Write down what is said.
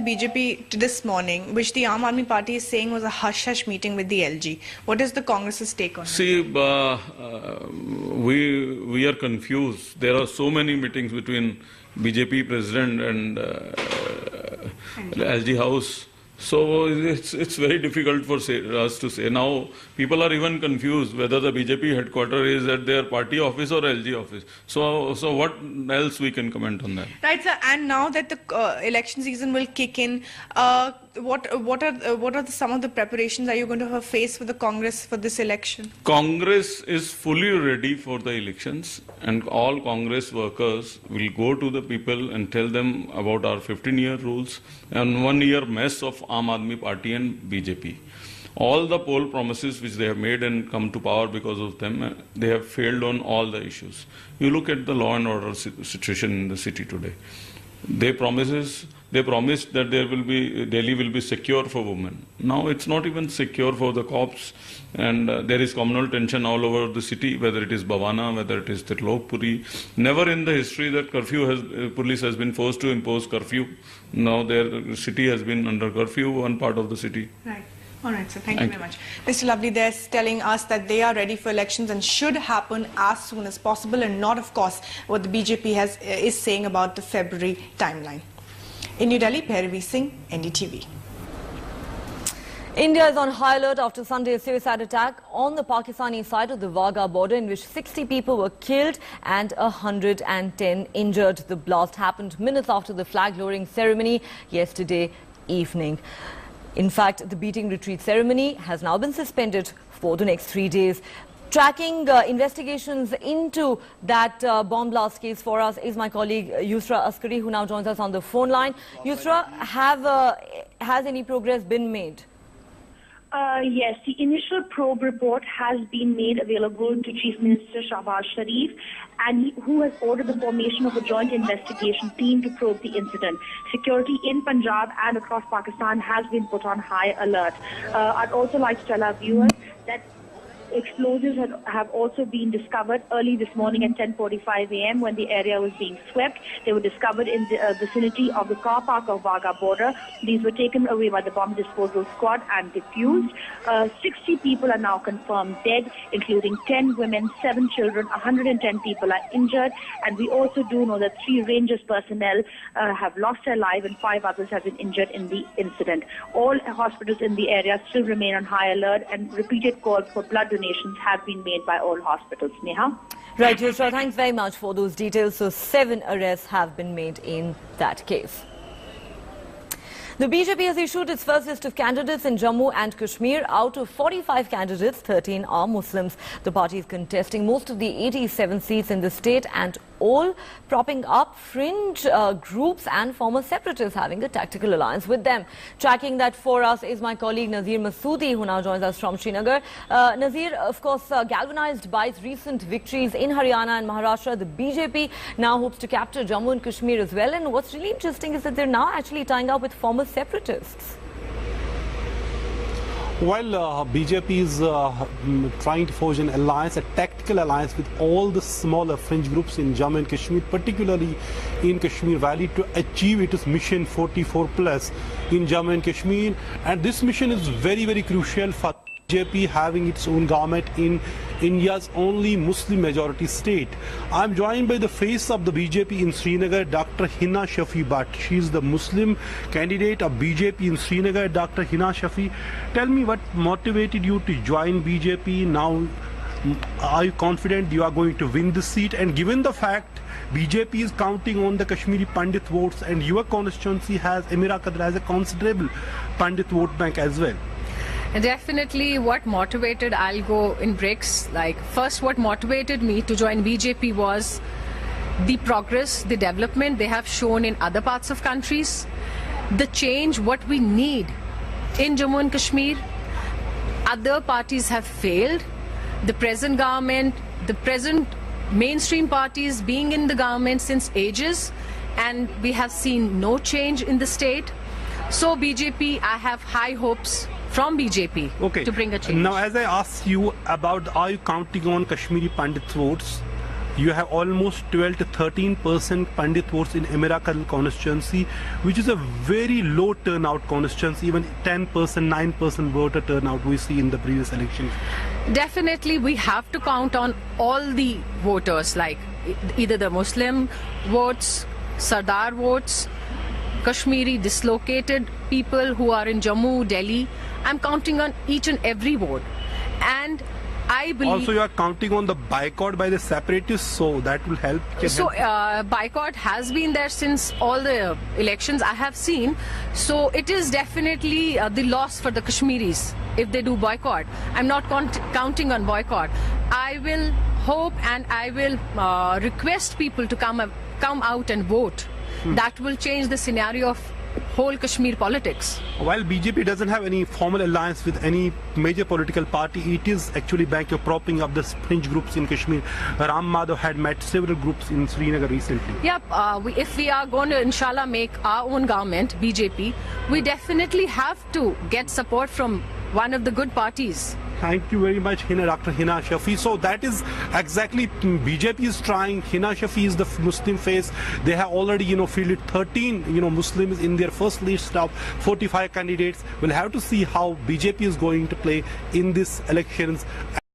BJP this morning, which the Aam Aadmi Party is saying was a hush-hush meeting with the LG. What is the Congress's take on it? See, we are confused. There are so many meetings between BJP president and LG House. So it's very difficult for us to say. Now people are even confused whether the BJP headquarters is at their party office or LG office. So what else we can comment on that? Right, sir. And now that the election season will kick in, what are some of the preparations are you going to face for the Congress for this election? Congress is fully ready for the elections, and all Congress workers will go to the people and tell them about our 15-year rules and 1-year mess of Aam Aadmi Party and BJP. All the poll promises which they have made and come to power because of them, they have failed on all the issues. You look at the law and order situation in the city today. They promised that Delhi will be secure for women. Now it's not even secure for the cops, and there is communal tension all over the city, whether it is Bhavana, whether it is Trilokkpuri. Never in the history that police has been forced to impose curfew. Now their city has been under curfew, one part of the city. Right. All right, sir. Thank you very much. Mr. Lovely, they're telling us that they are ready for elections and should happen as soon as possible, and not, of course, what the BJP is saying about the February timeline. In New Delhi, Pehravi Singh, NDTV. India is on high alert after Sunday's suicide attack on the Pakistani side of the Wagah border, in which 60 people were killed and 110 injured. The blast happened minutes after the flag-lowering ceremony yesterday evening. In fact, the beating retreat ceremony has now been suspended for the next 3 days. Tracking investigations into that bomb blast case for us is my colleague Yusra Askari, who now joins us on the phone line. Yusra, has any progress been made? Yes, the initial probe report has been made available to Chief Minister Shahbaz Sharif, and who has ordered the formation of a joint investigation team to probe the incident. Security in Punjab and across Pakistan has been put on high alert. I'd also like to tell our viewers that explosives have also been discovered early this morning at 10:45 a.m. when the area was being swept. They were discovered in the vicinity of the car park of Wagah border. These were taken away by the bomb disposal squad and defused. 60 people are now confirmed dead, including 10 women, 7 children, 110 people are injured. And we also do know that 3 Rangers personnel have lost their lives and 5 others have been injured in the incident. All hospitals in the area still remain on high alert, and repeated calls for blood donations have been made by all hospitals. Neha? Right, Yusra, thanks very much for those details. So 7 arrests have been made in that case. The BJP has issued its first list of candidates in Jammu and Kashmir. Out of 45 candidates, 13 are Muslims. The party is contesting most of the 87 seats in the state, and all propping up fringe groups and former separatists having a tactical alliance with them. Tracking that for us is my colleague Nazir Masoodi, who now joins us from Srinagar. Nazir, of course, galvanized by its recent victories in Haryana and Maharashtra, the BJP now hopes to capture Jammu and Kashmir as well. And what's really interesting is that they're now actually tying up with former separatists. While BJP is trying to forge an alliance, a tactical alliance with all the smaller fringe groups in Jammu and Kashmir, particularly in Kashmir Valley, to achieve its mission 44 plus in Jammu and Kashmir. And this mission is very, very crucial for BJP having its own government in India's only Muslim majority state. I'm joined by the face of the BJP in Srinagar, Dr. Hina Shafi Bhatt. She is the Muslim candidate of BJP in Srinagar. Dr. Hina Shafi, tell me what motivated you to join BJP. Now, are you confident you are going to win this seat? And given the fact BJP is counting on the Kashmiri Pandit votes, and your constituency has Amira Qadr as a considerable Pandit vote bank as well. And definitely what motivated, I'll go in bricks. First, what motivated me to join BJP was the progress, the development they have shown in other parts of countries, the change, what we need in Jammu and Kashmir. Other parties have failed. The present government, the present mainstream parties being in the government since ages, and we have seen no change in the state. So BJP, I have high hopes from BJP to bring a change. Now, as I asked you about, are you counting on Kashmiri Pandit votes? You have almost 12 to 13% Pandit votes in Emirakkal constituency, which is a very low turnout constituency, even 10%, 9% voter turnout we see in the previous elections. Definitely, we have to count on all the voters, like either the Muslim votes, Sardar votes, Kashmiri dislocated people who are in Jammu, Delhi. I'm counting on each and every vote. And I believe... Also, you are counting on the boycott by the separatists, so that will help. Boycott has been there since all the elections I have seen. So it is definitely the loss for the Kashmiris if they do boycott. I'm not counting on boycott. I will hope and I will request people to come out and vote. That will change the scenario of whole Kashmir politics. While BJP doesn't have any formal alliance with any major political party, it is actually banking of propping up the fringe groups in Kashmir. Ram Madhav had met several groups in Srinagar recently. Yep, if we are going to inshallah make our own government, BJP, we definitely have to get support from one of the good parties. Thank you very much, Dr. Hina Shafi. So that is exactly BJP is trying. Hina Shafi is the Muslim face. They have already, fielded 13, Muslims in their first list of 45 candidates. We'll have to see how BJP is going to play in these elections.